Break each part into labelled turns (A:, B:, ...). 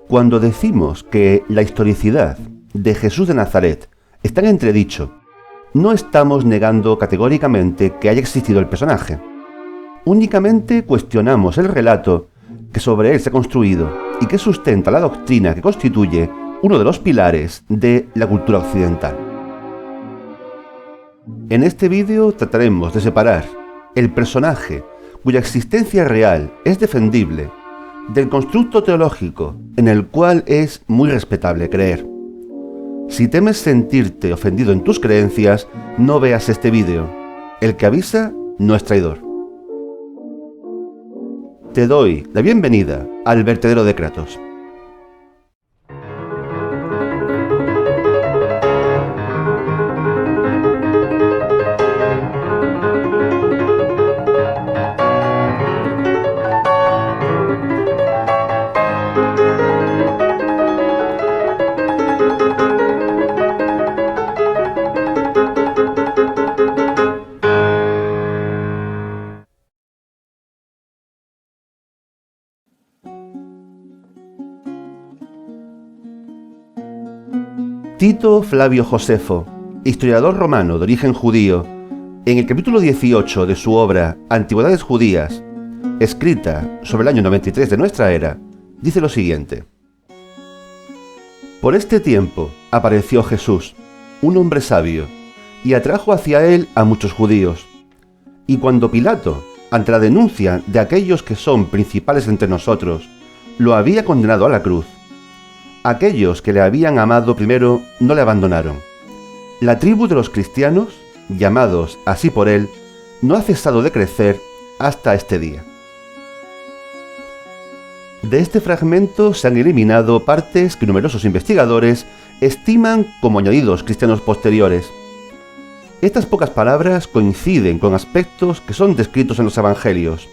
A: Cuando decimos que la historicidad de Jesús de Nazaret está en entredicho, no estamos negando categóricamente que haya existido el personaje. Únicamente cuestionamos el relato que sobre él se ha construido y que sustenta la doctrina que constituye uno de los pilares de la cultura occidental. En este vídeo trataremos de separar el personaje cuya existencia real es defendible del constructo teológico en el cual es muy respetable creer. Si temes sentirte ofendido en tus creencias, no veas este vídeo. El que avisa no es traidor. Te doy la bienvenida al vertedero de Kratos. Tito Flavio Josefo, historiador romano de origen judío, en el capítulo 18 de su obra Antigüedades Judías, escrita sobre el año 93 de nuestra era, dice lo siguiente: Por este tiempo apareció Jesús, un hombre sabio, y atrajo hacia él a muchos judíos. Y cuando Pilato, ante la denuncia de aquellos que son principales entre nosotros, lo había condenado a la cruz, aquellos que le habían amado primero no le abandonaron. La tribu de los cristianos, llamados así por él, no ha cesado de crecer hasta este día. De este fragmento se han eliminado partes que numerosos investigadores estiman como añadidos cristianos posteriores. Estas pocas palabras coinciden con aspectos que son descritos en los evangelios.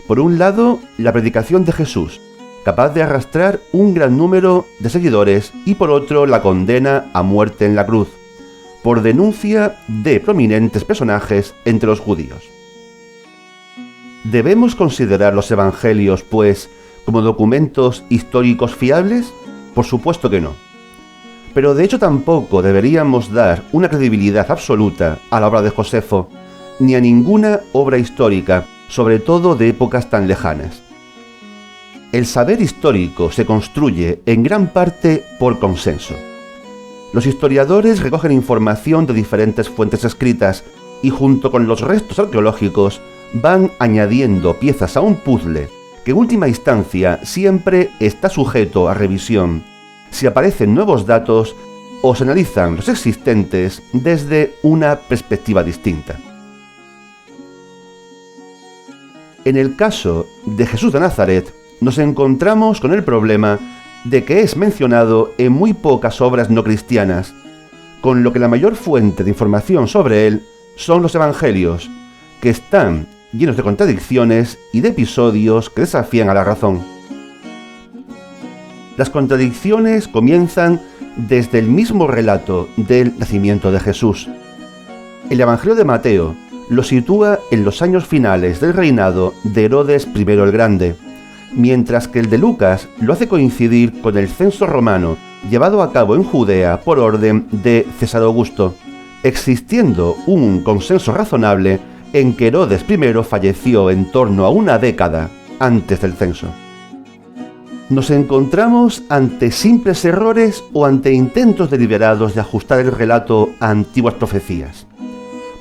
A: Por un lado, la predicación de Jesús, capaz de arrastrar un gran número de seguidores, y por otro la condena a muerte en la cruz, por denuncia de prominentes personajes entre los judíos. ¿Debemos considerar los evangelios, pues, como documentos históricos fiables? Por supuesto que no. Pero de hecho tampoco deberíamos dar una credibilidad absoluta a la obra de Josefo, ni a ninguna obra histórica, sobre todo de épocas tan lejanas. El saber histórico se construye en gran parte por consenso. Los historiadores recogen información de diferentes fuentes escritas y junto con los restos arqueológicos van añadiendo piezas a un puzzle que en última instancia siempre está sujeto a revisión si aparecen nuevos datos o se analizan los existentes desde una perspectiva distinta. En el caso de Jesús de Nazaret, nos encontramos con el problema de que es mencionado en muy pocas obras no cristianas, con lo que la mayor fuente de información sobre él son los evangelios, que están llenos de contradicciones y de episodios que desafían a la razón. Las contradicciones comienzan desde el mismo relato del nacimiento de Jesús. El Evangelio de Mateo lo sitúa en los años finales del reinado de Herodes I el Grande, mientras que el de Lucas lo hace coincidir con el censo romano llevado a cabo en Judea por orden de César Augusto, existiendo un consenso razonable en que Herodes I falleció en torno a una década antes del censo. ¿Nos encontramos ante simples errores o ante intentos deliberados de ajustar el relato a antiguas profecías?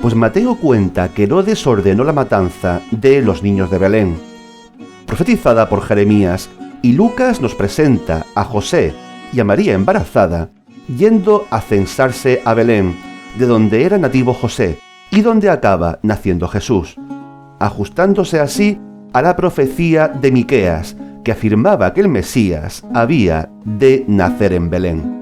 A: Pues Mateo cuenta que Herodes ordenó la matanza de los niños de Belén, profetizada por Jeremías, y Lucas nos presenta a José y a María embarazada yendo a censarse a Belén, de donde era nativo José y donde acaba naciendo Jesús, ajustándose así a la profecía de Miqueas, que afirmaba que el Mesías había de nacer en Belén.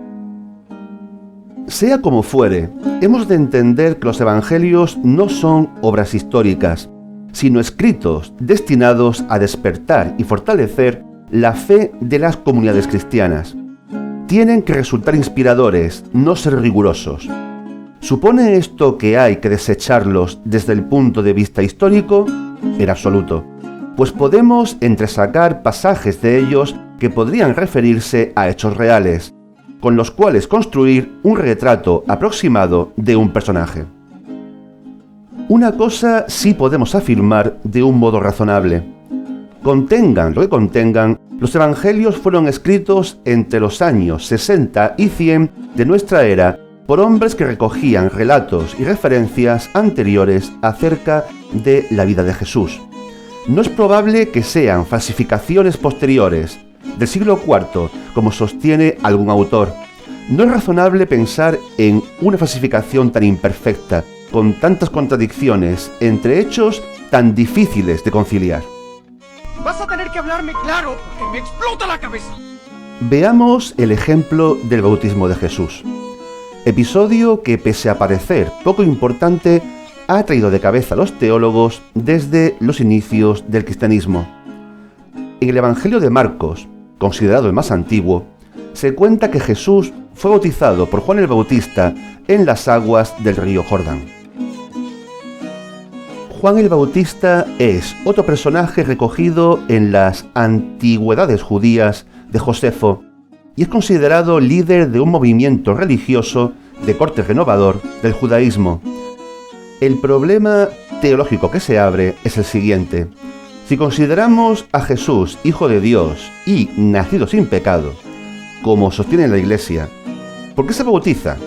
A: Sea como fuere, hemos de entender que los evangelios no son obras históricas, sino escritos destinados a despertar y fortalecer la fe de las comunidades cristianas. Tienen que resultar inspiradores, no ser rigurosos. ¿Supone esto que hay que desecharlos desde el punto de vista histórico? En absoluto, pues podemos entresacar pasajes de ellos que podrían referirse a hechos reales, con los cuales construir un retrato aproximado de un personaje. Una cosa sí podemos afirmar de un modo razonable. Contengan lo que contengan, los evangelios fueron escritos entre los años 60 y 100 de nuestra era por hombres que recogían relatos y referencias anteriores acerca de la vida de Jesús. No es probable que sean falsificaciones posteriores, del siglo IV, como sostiene algún autor. No es razonable pensar en una falsificación tan imperfecta, con tantas contradicciones entre hechos tan difíciles de conciliar.
B: Vas a tener que hablarme claro, porque me explota la cabeza.
A: Veamos el ejemplo del bautismo de Jesús. Episodio que, pese a parecer poco importante, ha traído de cabeza a los teólogos desde los inicios del cristianismo. En el Evangelio de Marcos, considerado el más antiguo, se cuenta que Jesús fue bautizado por Juan el Bautista en las aguas del río Jordán. Juan el Bautista es otro personaje recogido en las antigüedades judías de Josefo y es considerado líder de un movimiento religioso de corte renovador del judaísmo. El problema teológico que se abre es el siguiente. Si consideramos a Jesús hijo de Dios y nacido sin pecado, como sostiene la Iglesia, ¿por qué se bautiza?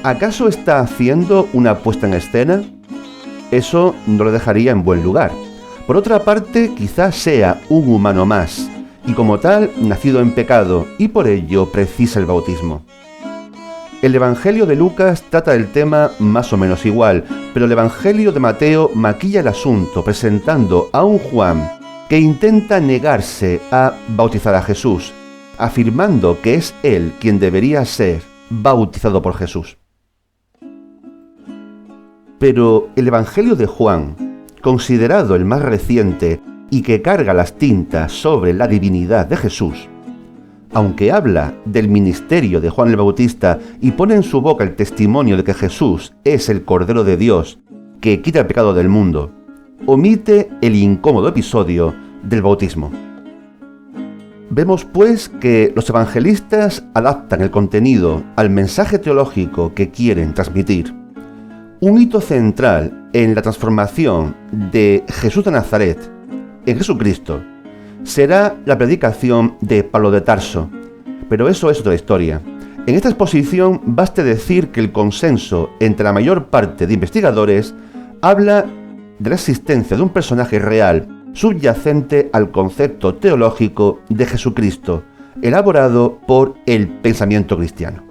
A: ¿Acaso está haciendo una puesta en escena? Eso no lo dejaría en buen lugar. Por otra parte, quizás sea un humano más, y como tal, nacido en pecado, y por ello precisa el bautismo. El Evangelio de Lucas trata el tema más o menos igual, pero el Evangelio de Mateo maquilla el asunto presentando a un Juan que intenta negarse a bautizar a Jesús, afirmando que es él quien debería ser bautizado por Jesús. Pero el Evangelio de Juan, considerado el más reciente y que carga las tintas sobre la divinidad de Jesús, aunque habla del ministerio de Juan el Bautista y pone en su boca el testimonio de que Jesús es el Cordero de Dios que quita el pecado del mundo, omite el incómodo episodio del bautismo. Vemos pues que los evangelistas adaptan el contenido al mensaje teológico que quieren transmitir. Un hito central en la transformación de Jesús de Nazaret en Jesucristo será la predicación de Pablo de Tarso, pero eso es otra historia. En esta exposición baste decir que el consenso entre la mayor parte de investigadores habla de la existencia de un personaje real subyacente al concepto teológico de Jesucristo, elaborado por el pensamiento cristiano.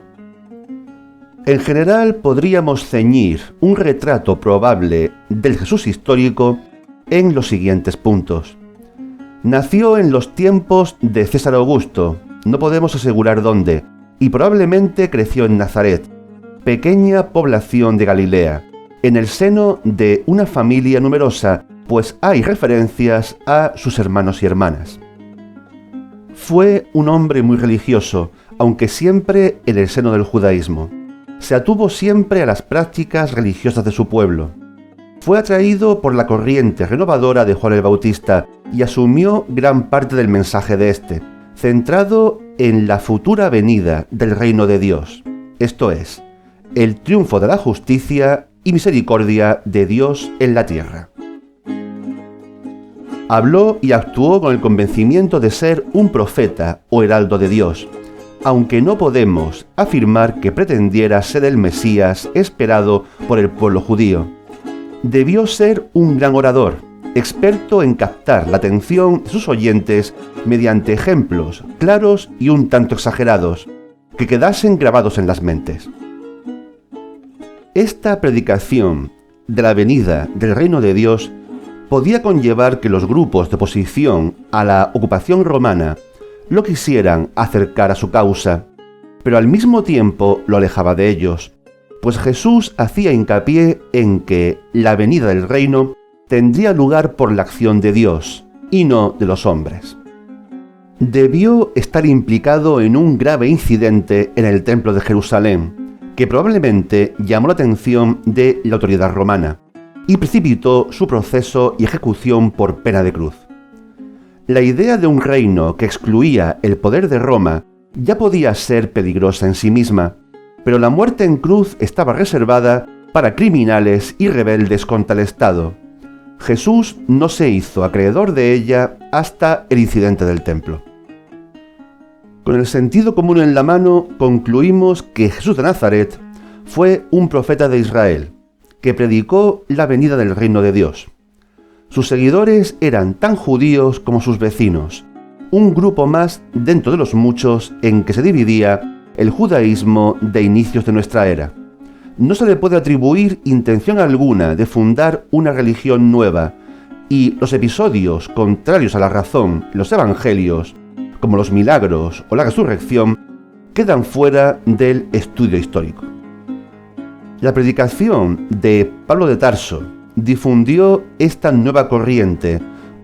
A: En general, podríamos ceñir un retrato probable del Jesús histórico en los siguientes puntos. Nació en los tiempos de César Augusto, no podemos asegurar dónde, y probablemente creció en Nazaret, pequeña población de Galilea, en el seno de una familia numerosa, pues hay referencias a sus hermanos y hermanas. Fue un hombre muy religioso, aunque siempre en el seno del judaísmo. Se atuvo siempre a las prácticas religiosas de su pueblo. Fue atraído por la corriente renovadora de Juan el Bautista y asumió gran parte del mensaje de este, centrado en la futura venida del reino de Dios, esto es, el triunfo de la justicia y misericordia de Dios en la tierra. Habló y actuó con el convencimiento de ser un profeta o heraldo de Dios, aunque no podemos afirmar que pretendiera ser el Mesías esperado por el pueblo judío. Debió ser un gran orador, experto en captar la atención de sus oyentes mediante ejemplos claros y un tanto exagerados, que quedasen grabados en las mentes. Esta predicación de la venida del reino de Dios podía conllevar que los grupos de oposición a la ocupación romana lo quisieran acercar a su causa, pero al mismo tiempo lo alejaba de ellos, pues Jesús hacía hincapié en que la venida del reino tendría lugar por la acción de Dios y no de los hombres. Debió estar implicado en un grave incidente en el templo de Jerusalén, que probablemente llamó la atención de la autoridad romana y precipitó su proceso y ejecución por pena de cruz. La idea de un reino que excluía el poder de Roma ya podía ser peligrosa en sí misma, pero la muerte en cruz estaba reservada para criminales y rebeldes contra el Estado. Jesús no se hizo acreedor de ella hasta el incidente del templo. Con el sentido común en la mano, concluimos que Jesús de Nazaret fue un profeta de Israel, que predicó la venida del reino de Dios. Sus seguidores eran tan judíos como sus vecinos, un grupo más dentro de los muchos en que se dividía el judaísmo de inicios de nuestra era. No se le puede atribuir intención alguna de fundar una religión nueva, y los episodios contrarios a la razón en los evangelios, como los milagros o la resurrección, quedan fuera del estudio histórico. La predicación de Pablo de Tarso difundió esta nueva corriente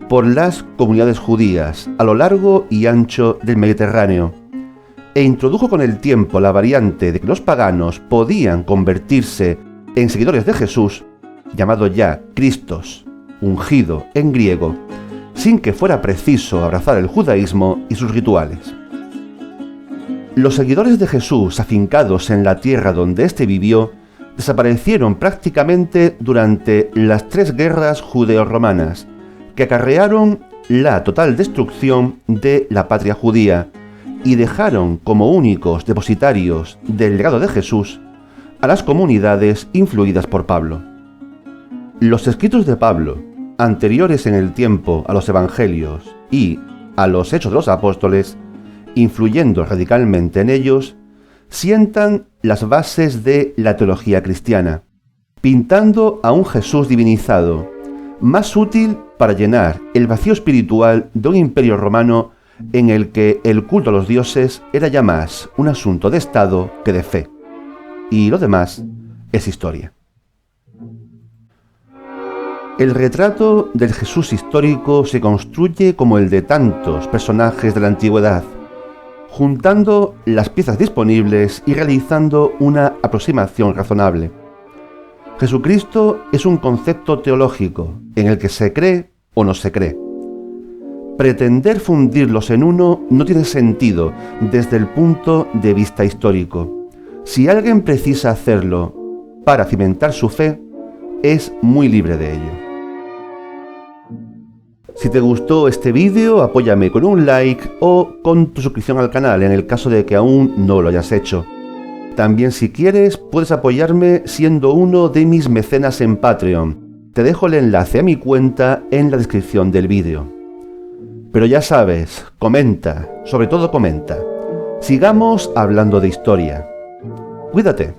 A: por las comunidades judías a lo largo y ancho del Mediterráneo, e introdujo con el tiempo la variante de que los paganos podían convertirse en seguidores de Jesús, llamado ya Christos, ungido en griego, sin que fuera preciso abrazar el judaísmo y sus rituales. Los seguidores de Jesús afincados en la tierra donde éste vivió desaparecieron prácticamente durante las 3 guerras judeo-romanas, que acarrearon la total destrucción de la patria judía y dejaron como únicos depositarios del legado de Jesús a las comunidades influidas por Pablo. Los escritos de Pablo, anteriores en el tiempo a los evangelios y a los Hechos de los Apóstoles, influyendo radicalmente en ellos, sientan las bases de la teología cristiana, pintando a un Jesús divinizado, más útil para llenar el vacío espiritual de un imperio romano en el que el culto a los dioses era ya más un asunto de Estado que de fe, y lo demás es historia. El retrato del Jesús histórico se construye como el de tantos personajes de la antigüedad, juntando las piezas disponibles y realizando una aproximación razonable. Jesucristo es un concepto teológico en el que se cree o no se cree. Pretender fundirlos en uno no tiene sentido desde el punto de vista histórico. Si alguien precisa hacerlo para cimentar su fe, es muy libre de ello. Si te gustó este vídeo, apóyame con un like o con tu suscripción al canal en el caso de que aún no lo hayas hecho. También, si quieres, puedes apoyarme siendo uno de mis mecenas en Patreon. Te dejo el enlace a mi cuenta en la descripción del vídeo. Pero ya sabes, comenta, sobre todo comenta. Sigamos hablando de historia. Cuídate.